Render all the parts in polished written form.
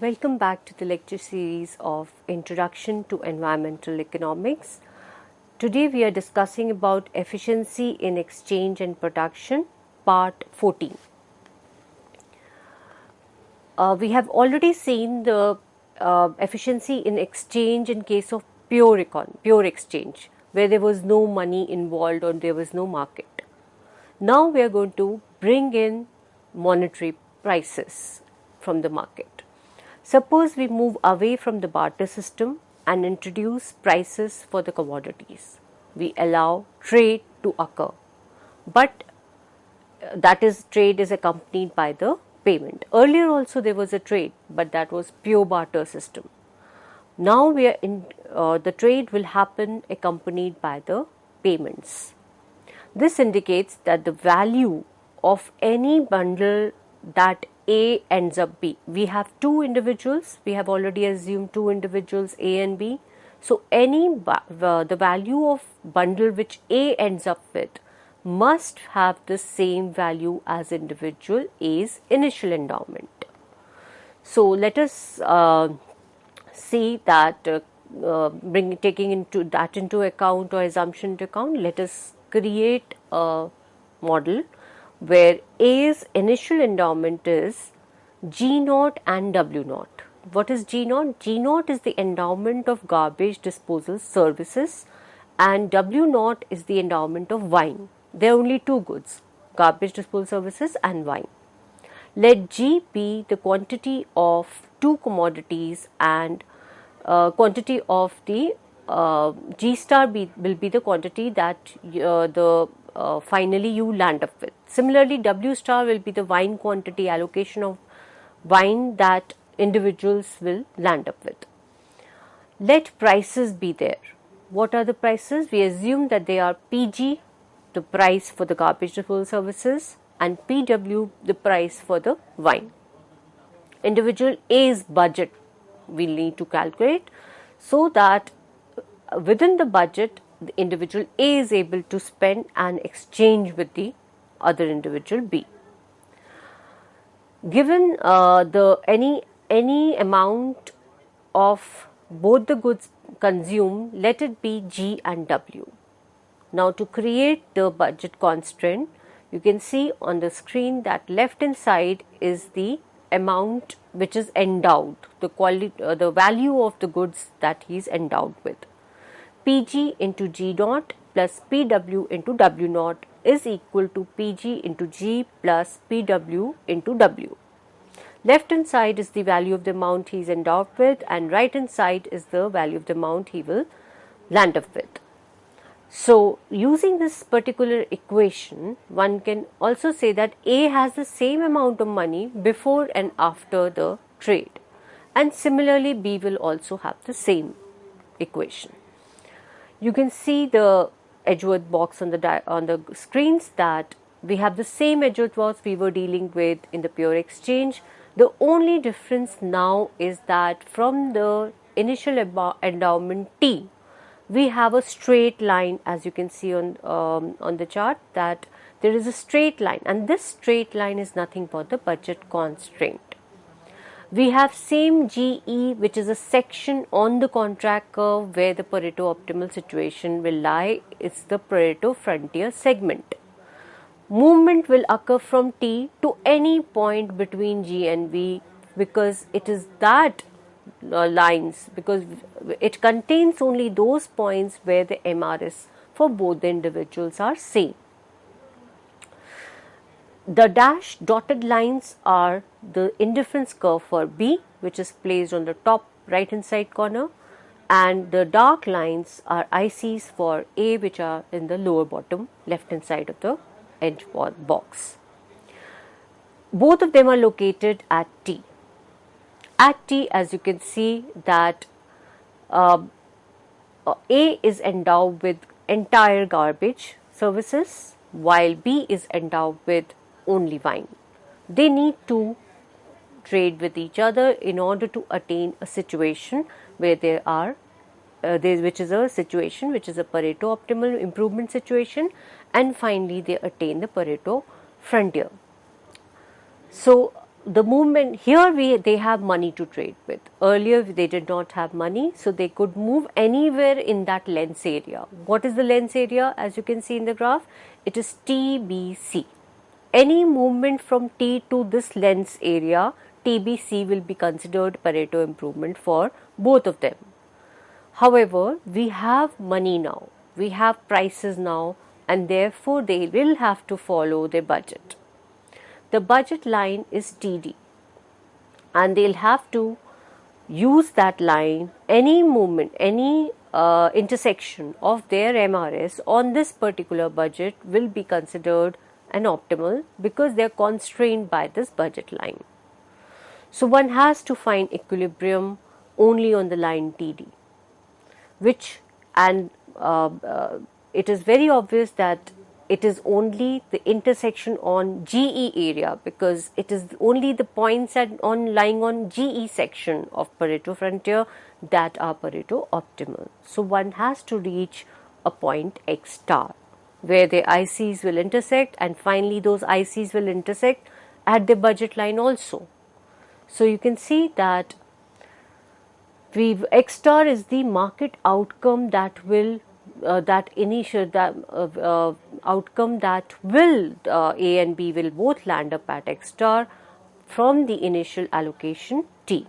Welcome back to the lecture series of Introduction to Environmental Economics. Today we are discussing about efficiency in exchange and production, part 14. We have already seen the efficiency in exchange in case of pure exchange, where there was no money involved or there was no market. Now we are going to bring in monetary prices from the market. Suppose we move away from the barter system and introduce prices for the commodities. We allow trade to occur, but that is, trade is accompanied by the payment. Earlier also there was a trade, but that was pure barter system. Now we are in the trade will happen accompanied by the payments. This indicates that the value of any bundle that A ends up B. We have two individuals. We have already assumed two individuals A and B. So the value of bundle which A ends up with must have the same value as individual A's initial endowment. So let us see that taking into account or assumption into account, let us create a model where A's initial endowment is G0 and W0. What is G0? G0 is the endowment of garbage disposal services and W0 is the endowment of wine. There are only two goods, garbage disposal services and wine. Let G be the quantity of two commodities and quantity of the G star will be the quantity that finally you land up with. Similarly, W star will be the wine quantity, allocation of wine that individuals will land up with. Let prices be there. What are the prices? We assume that they are PG, the price for the garbage disposal services, and PW, the price for the wine. Individual A's budget we need to calculate so that within the budget the individual A is able to spend and exchange with the other individual B. Given any amount of both the goods consumed, let it be G and W. Now to create the budget constraint, you can see on the screen that left hand side is the amount which is endowed, the value of the goods that he is endowed with. PG into G0 plus PW into W0 is equal to PG into G plus PW into W. Left hand side is the value of the amount he is endowed with and right hand side is the value of the amount he will land up with. So using this particular equation, one can also say that A has the same amount of money before and after the trade, and similarly B will also have the same equation. You can see the Edgeworth box on the screens that we have the same Edgeworth box we were dealing with in the pure exchange. The only difference now is that from the initial endowment T, we have a straight line, as you can see on the chart, that there is a straight line, and this straight line is nothing but the budget constraint. We have same GE, which is a section on the contract curve where the Pareto optimal situation will lie. It's the Pareto frontier segment. Movement will occur from T to any point between G and V because it is that lines, because it contains only those points where the MRS for both the individuals are same. The dashed dotted lines are the indifference curve for B, which is placed on the top right hand side corner, and the dark lines are ICs for A, which are in the lower bottom left hand side of the edge box. Both of them are located at T. At T, as you can see that A is endowed with entire garbage services while B is endowed with only wine. They need to trade with each other in order to attain a situation where which is a Pareto optimal improvement situation, and finally they attain the Pareto frontier. So the movement here, they have money to trade with. Earlier they did not have money, so they could move anywhere in that lens area. What is the lens area? As you can see in the graph, it is TBC. Any movement from T to this lens area, TBC, will be considered Pareto improvement for both of them. However, we have money now, we have prices now, and therefore they will have to follow their budget. The budget line is TD, and they'll have to use that line. Any movement, any intersection of their MRS on this particular budget will be considered an optimal, because they are constrained by this budget line. So one has to find equilibrium only on the line TD, which, and it is very obvious that it is only the intersection on GE area, because it is only the points lying on GE section of Pareto frontier that are Pareto optimal. So one has to reach a point X star where the ICs will intersect, and finally those ICs will intersect at the budget line also. So you can see that X star is the market outcome that will outcome that will A and B will both land up at X star from the initial allocation T.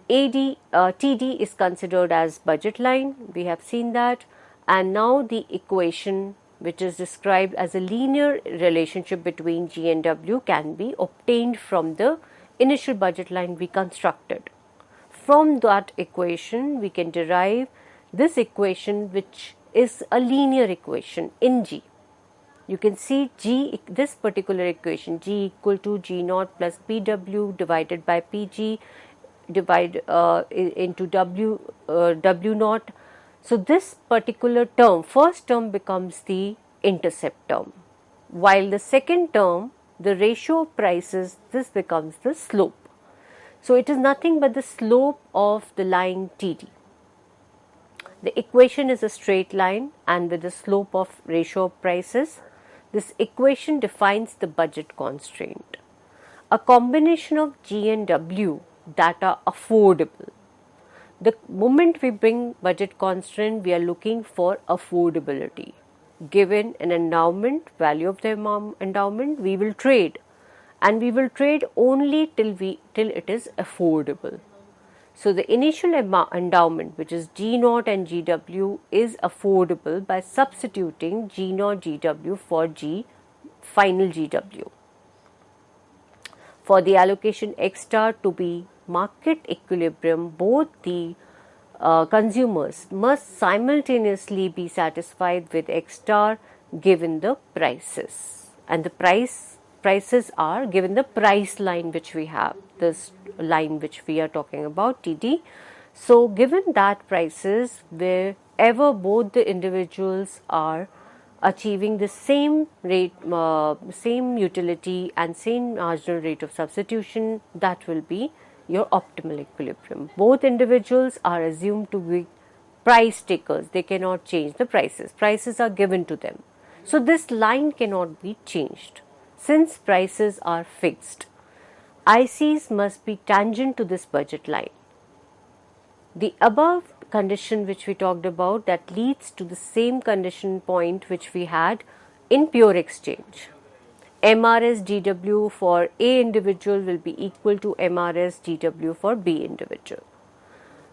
TD is considered as budget line. We have seen that, and now the equation, which is described as a linear relationship between G and W, can be obtained from the initial budget line we constructed. From that equation, we can derive this equation, which is a linear equation in G. You can see this particular equation, G equal to G naught plus PW divided by PG into W naught. So this particular term, first term, becomes the intercept term, while the second term, the ratio of prices, this becomes the slope. So it is nothing but the slope of the line TD. The equation is a straight line and with the slope of ratio of prices. This equation defines the budget constraint, a combination of G and W that are affordable. The moment we bring budget constraint, we are looking for affordability. Given an endowment, value of the endowment, we will trade, and we will trade only till it is affordable. So the initial endowment, which is G naught and GW, is affordable by substituting G naught GW for final GW. For the allocation X star to be market equilibrium, both the consumers must simultaneously be satisfied with X star given the prices, and the prices are given the price line which we have, this line which we are talking about, TD. So given that prices, wherever both the individuals are achieving the same rate, same utility and same marginal rate of substitution, that will be your optimal equilibrium. Both individuals are assumed to be price takers. They cannot change the prices. Prices are given to them. So this line cannot be changed. Since prices are fixed, ICs must be tangent to this budget line. The above condition which we talked about, that leads to the same condition point which we had in pure exchange. MRS GW for A individual will be equal to MRS GW for B individual.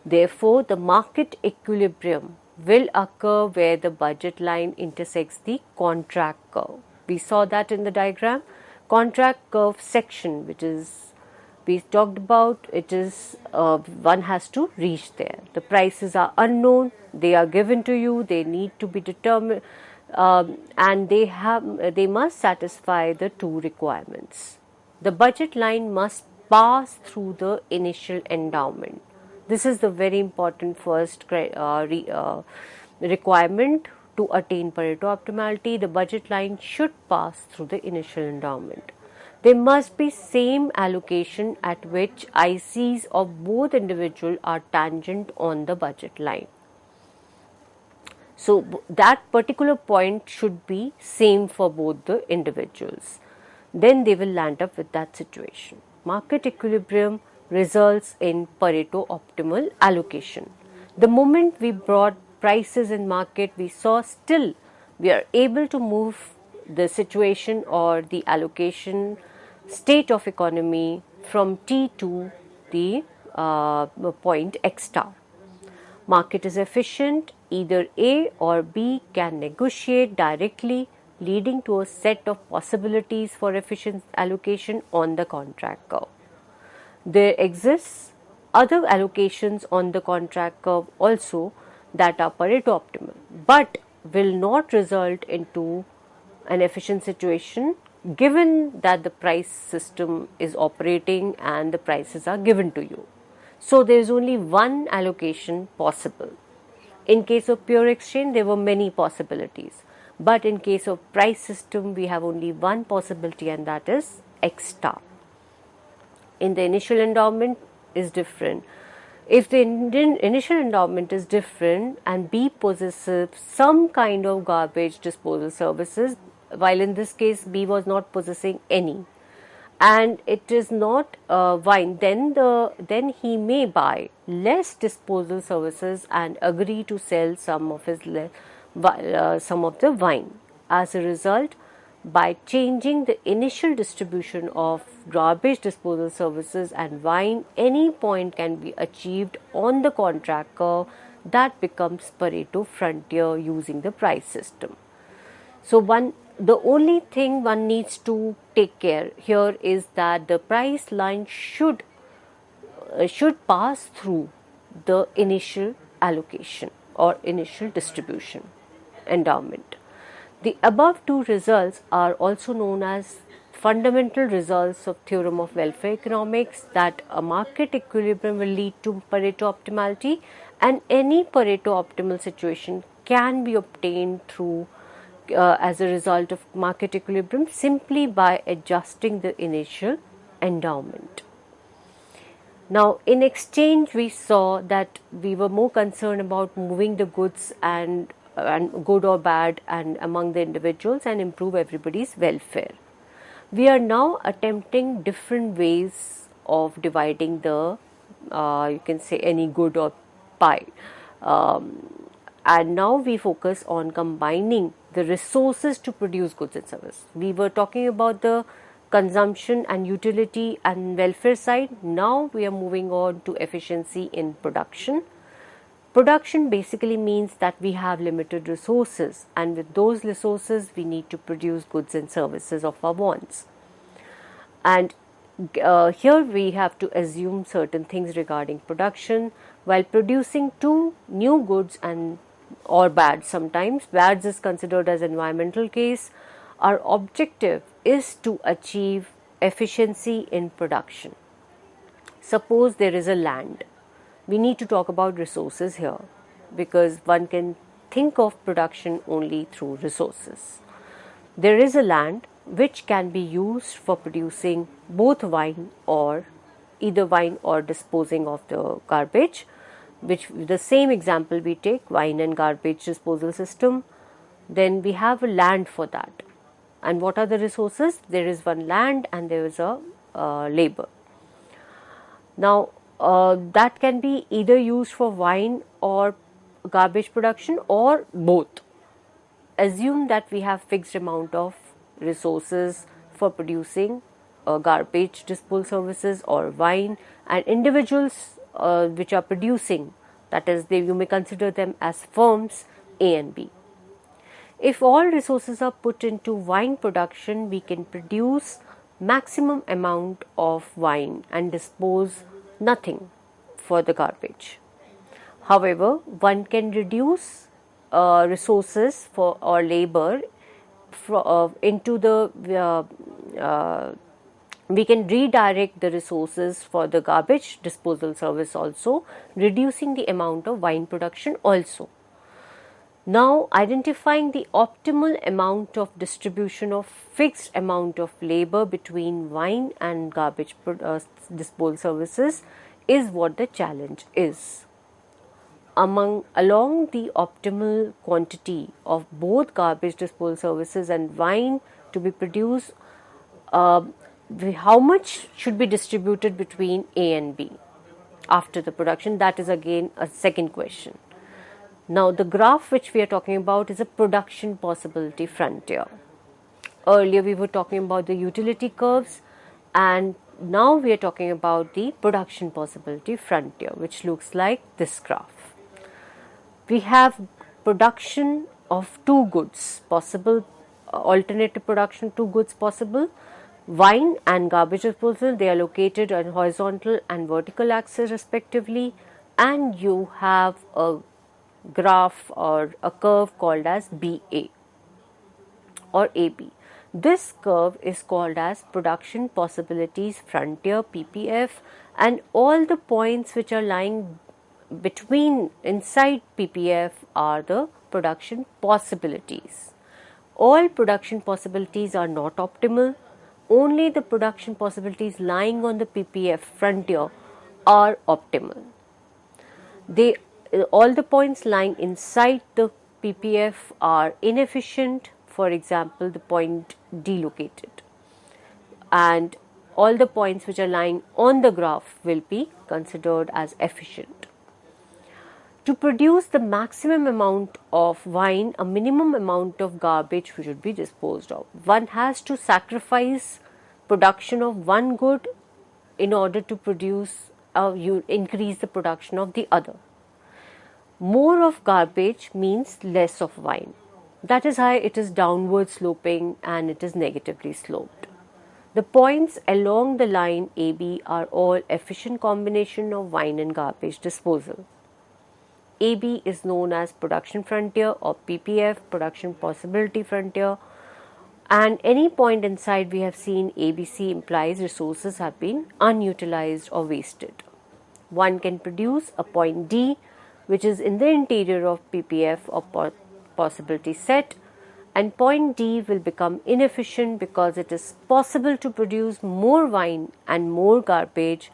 Therefore, the market equilibrium will occur where the budget line intersects the contract curve. We saw that in the diagram. Contract curve section, which is we talked about, it is one has to reach there. The prices are unknown, they are given to you, they need to be determined, and they must satisfy the two requirements. The budget line must pass through the initial endowment. This is the very important first requirement to attain Pareto optimality. The budget line should pass through the initial endowment. There must be same allocation at which ICs of both individuals are tangent on the budget line. So that particular point should be same for both the individuals. then they will land up with that situation. Market equilibrium results in Pareto optimal allocation. The moment we brought prices in market, we saw still we are able to move the situation or the allocation state of economy from T to the point X star. Market is efficient, either A or B can negotiate directly, leading to a set of possibilities for efficient allocation on the contract curve. There exists other allocations on the contract curve also that are Pareto optimal, but will not result into an efficient situation given that the price system is operating and the prices are given to you. So there is only one allocation possible. In case of pure exchange, there were many possibilities. But in case of price system, we have only one possibility, and that is X star. In the initial endowment is different. If the initial endowment is different and B possesses some kind of garbage disposal services, while in this case B was not possessing any, and it is not wine, then he may buy less disposal services and agree to sell some of the wine. As a result, by changing the initial distribution of garbage disposal services and wine, any point can be achieved on the contract curve that becomes Pareto frontier using the price system. So the only thing one needs to take care here is that the price line should pass through the initial allocation or initial distribution endowment. The above two results are also known as fundamental results of theorem of welfare economics, that a market equilibrium will lead to Pareto optimality, and any Pareto optimal situation can be obtained through as a result of market equilibrium simply by adjusting the initial endowment. Now, in exchange, we saw that we were more concerned about moving the goods and good or bad and among the individuals and improve everybody's welfare. We are now attempting different ways of dividing the you can say any good or pie. And now we focus on combining the resources to produce goods and services. We were talking about the consumption and utility and welfare side. Now we are moving on to efficiency in production. Production basically means that we have limited resources, and with those resources we need to produce goods and services of our wants. And here we have to assume certain things regarding production. While producing two new goods or bad, sometimes bad is considered as environmental case, our objective is to achieve efficiency in production. Suppose there is a land. We need to talk about resources here because one can think of production only through resources. There is a land which can be used for producing both wine or disposing of the garbage, which the same example we take, wine and garbage disposal system. Then we have a land for that. And what are the resources? There is one land and there is a labor. Now that can be either used for wine or garbage production or both. Assume that we have fixed amount of resources for producing garbage disposal services or wine, and individuals which are producing, that is, you may consider them as firms A and B. If all resources are put into wine production, we can produce maximum amount of wine and dispose nothing for the garbage. However, one can reduce resources for or labor into the we can redirect the resources for the garbage disposal service also, reducing the amount of wine production also. Now, identifying the optimal amount of distribution of fixed amount of labor between wine and garbage disposal services is what the challenge is. Along the optimal quantity of both garbage disposal services and wine to be produced, how much should be distributed between A and B after the production? That is again a second question. Now, the graph which we are talking about is a production possibility frontier. Earlier we were talking about the utility curves, and now we are talking about the production possibility frontier, which looks like this graph. We have production of two goods possible, alternative production, two goods possible, wine and garbage disposal. They are located on horizontal and vertical axis respectively, and you have a graph or a curve called as BA or AB. This curve is called as production possibilities frontier, PPF, and all the points which are lying between inside PPF are the production possibilities. All production possibilities are not optimal. Only the production possibilities lying on the PPF frontier are optimal. All the points lying inside the PPF are inefficient. For example, the point D located, and all the points which are lying on the graph will be considered as efficient. To produce the maximum amount of wine, a minimum amount of garbage should be disposed of. One has to sacrifice production of one good in order to increase the production of the other. More of garbage means less of wine. That is why it is downward sloping and it is negatively sloped. The points along the line AB are all efficient combination of wine and garbage disposal. AB is known as production frontier or PPF, production possibility frontier, and any point inside we have seen ABC implies resources have been unutilized or wasted. One can produce a point D which is in the interior of PPF or possibility set, and point D will become inefficient because it is possible to produce more wine and more garbage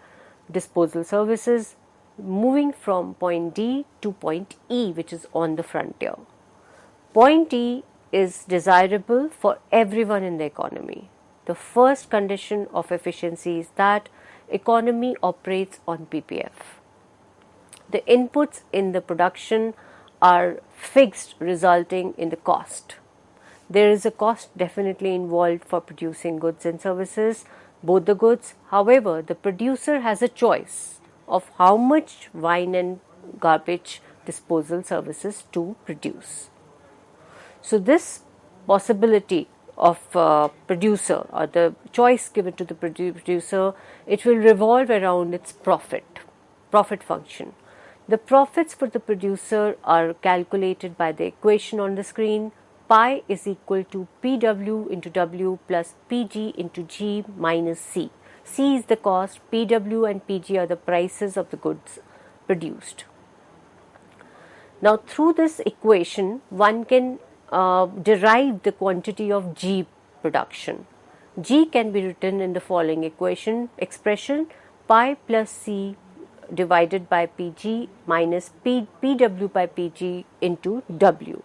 disposal services moving from point D to point E, which is on the frontier. Point E is desirable for everyone in the economy. The first condition of efficiency is that economy operates on PPF. The inputs in the production are fixed, resulting in the cost. There is a cost definitely involved for producing goods and services, both the goods. However, the producer has a choice of how much wine and garbage disposal services to produce. So this possibility of producer or the choice given to the producer, it will revolve around its profit function. The profits for the producer are calculated by the equation on the screen. Pi is equal to PW into W plus PG into G minus C. C is the cost, PW and PG are the prices of the goods produced. Now, through this equation, one can derive the quantity of G production. G can be written in the following expression: pi plus C divided by Pg minus Pw by Pg into W.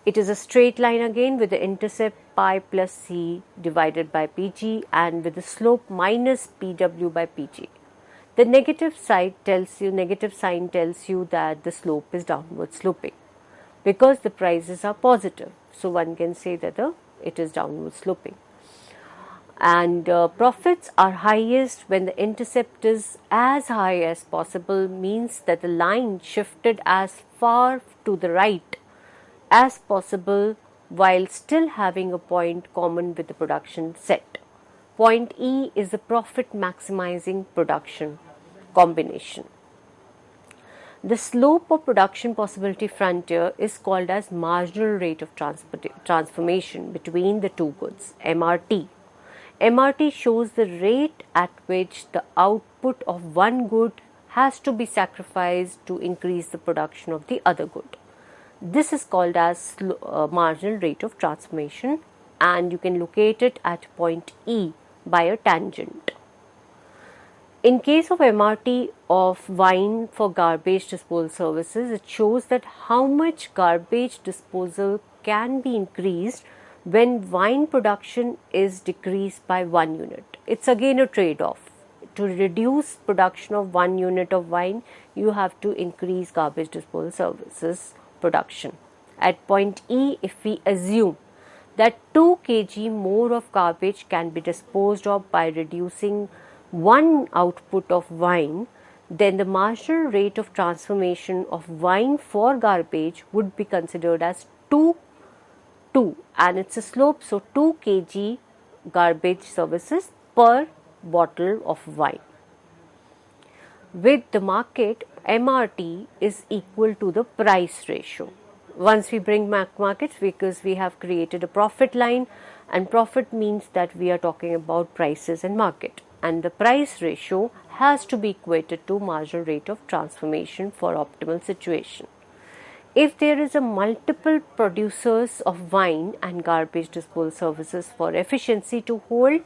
It is a straight line again with the intercept pi plus C divided by Pg and with the slope minus Pw by Pg. The negative sign tells you that the slope is downward sloping because the prices are positive. So one can say that it is downward sloping. And profits are highest when the intercept is as high as possible, means that the line shifted as far to the right as possible while still having a point common with the production set. Point E is the profit maximizing production combination. The slope of production possibility frontier is called as marginal rate of transformation between the two goods, MRT. MRT shows the rate at which the output of one good has to be sacrificed to increase the production of the other good. This is called as marginal rate of transformation, and you can locate it at point E by a tangent. In case of MRT of wine for garbage disposal services, it shows that how much garbage disposal can be increased when wine production is decreased by 1 unit. It's again a trade-off. To reduce production of 1 unit of wine, you have to increase garbage disposal services production. At point E, if we assume that 2 kg more of garbage can be disposed of by reducing 1 output of wine, then the marginal rate of transformation of wine for garbage would be considered as 2 and it's a slope, so 2 kg garbage services per bottle of wine. With the market, MRT is equal to the price ratio. Once we bring back markets, because we have created a profit line, and profit means that we are talking about prices and market, and the price ratio has to be equated to marginal rate of transformation for optimal situation. If there is a multiple producers of wine and garbage disposal services for efficiency to hold,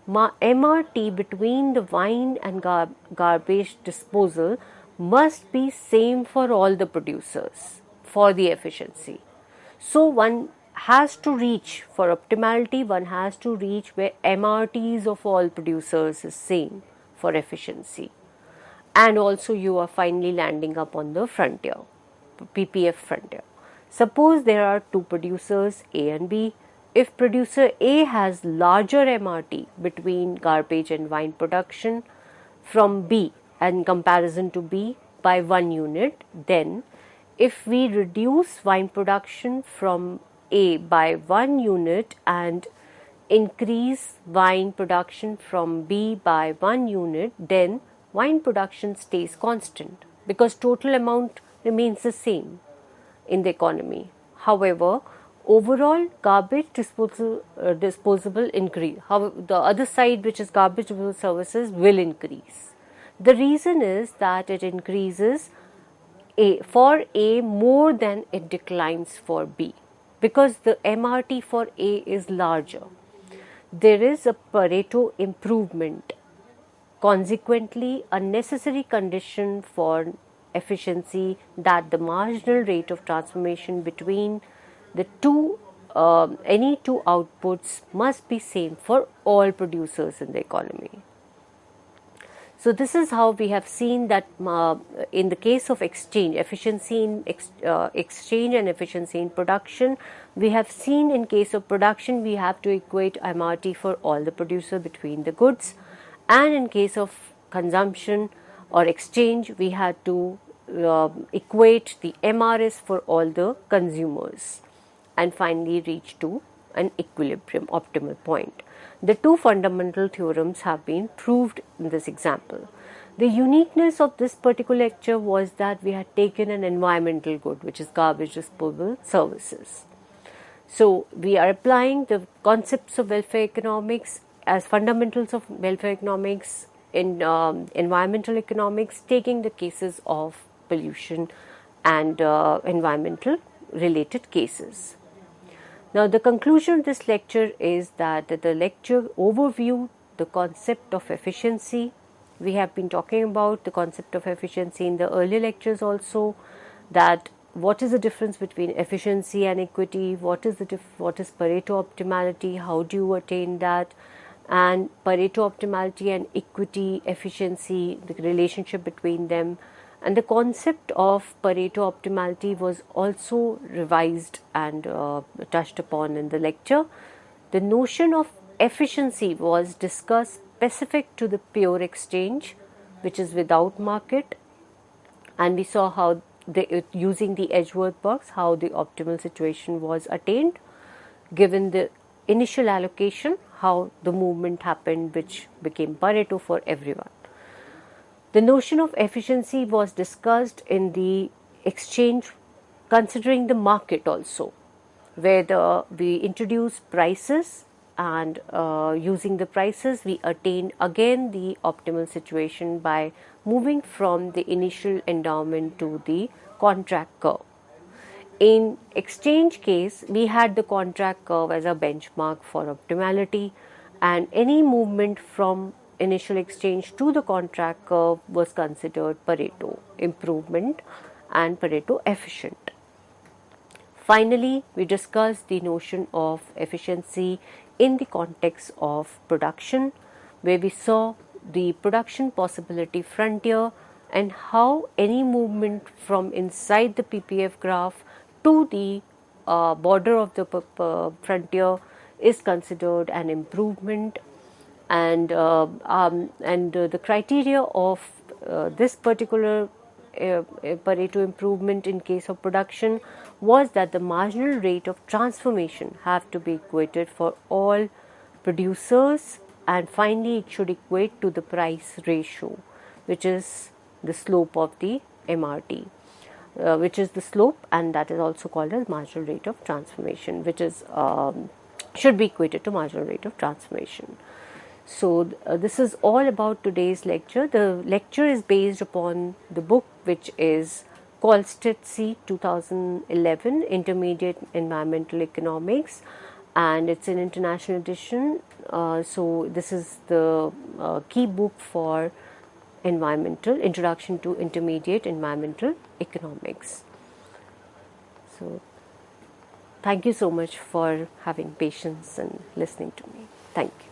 MRT between the wine and garbage disposal must be same for all the producers for the efficiency. So one has to reach, for optimality, one has to reach where MRTs of all producers is same for efficiency. And also you are finally landing up on the frontier, PPF frontier. Suppose there are 2 producers, A and B. If producer A has larger MRT between garbage and wine production from B in comparison to B by 1 unit, then if we reduce wine production from A by 1 unit and increase wine production from B by 1 unit, then wine production stays constant because total amount remains the same in the economy. However, overall garbage disposable increase. However, the other side, which is garbage disposal services, will increase. The reason is that it increases for A more than it declines for B, because the MRT for A is larger. There is a Pareto improvement. Consequently, a necessary condition for efficiency that the marginal rate of transformation between the any 2 outputs must be same for all producers in the economy. So this is how we have seen that in the case of exchange, efficiency in exchange and efficiency in production, we have seen in case of production we have to equate MRT for all the producer between the goods, and in case of consumption or exchange we had to equate the MRS for all the consumers and finally reach to an equilibrium optimal point. The 2 fundamental theorems have been proved in this example. The uniqueness of this particular lecture was that we had taken an environmental good, which is garbage disposal services. So we are applying the concepts of welfare economics as fundamentals of welfare economics in environmental economics, taking the cases of pollution and environmental related cases. Now, the conclusion of this lecture is that the lecture overviewed the concept of efficiency. We have been talking about the concept of efficiency in the earlier lectures also, that what is the difference between efficiency and equity, what is Pareto optimality, how do you attain that, and Pareto optimality and equity efficiency, the relationship between them. And the concept of Pareto optimality was also revised and touched upon in the lecture. The notion of efficiency was discussed specific to the pure exchange, which is without market, and we saw how using the Edgeworth box, how the optimal situation was attained given the initial allocation, how the movement happened which became Pareto for everyone. The notion of efficiency was discussed in the exchange considering the market also, where we introduced prices, and using the prices we attained again the optimal situation by moving from the initial endowment to the contract curve. In exchange case, we had the contract curve as a benchmark for optimality, and any movement from initial exchange to the contract curve was considered Pareto improvement and Pareto efficient. Finally, we discussed the notion of efficiency in the context of production, where we saw the production possibility frontier and how any movement from inside the PPF graph to the border of the frontier is considered an improvement, and the criteria of this particular Pareto improvement in case of production was that the marginal rate of transformation have to be equated for all producers, and finally it should equate to the price ratio, which is the slope of the MRT, which is the slope, and that is also called as marginal rate of transformation, which is should be equated to marginal rate of transformation. So this is all about today's lecture. The lecture is based upon the book which is called CEC 2011 Intermediate Environmental Economics, and it's an international edition. So this is the key book for Introduction to Intermediate Environmental Economics. So thank you so much for having patience and listening to me. Thank you.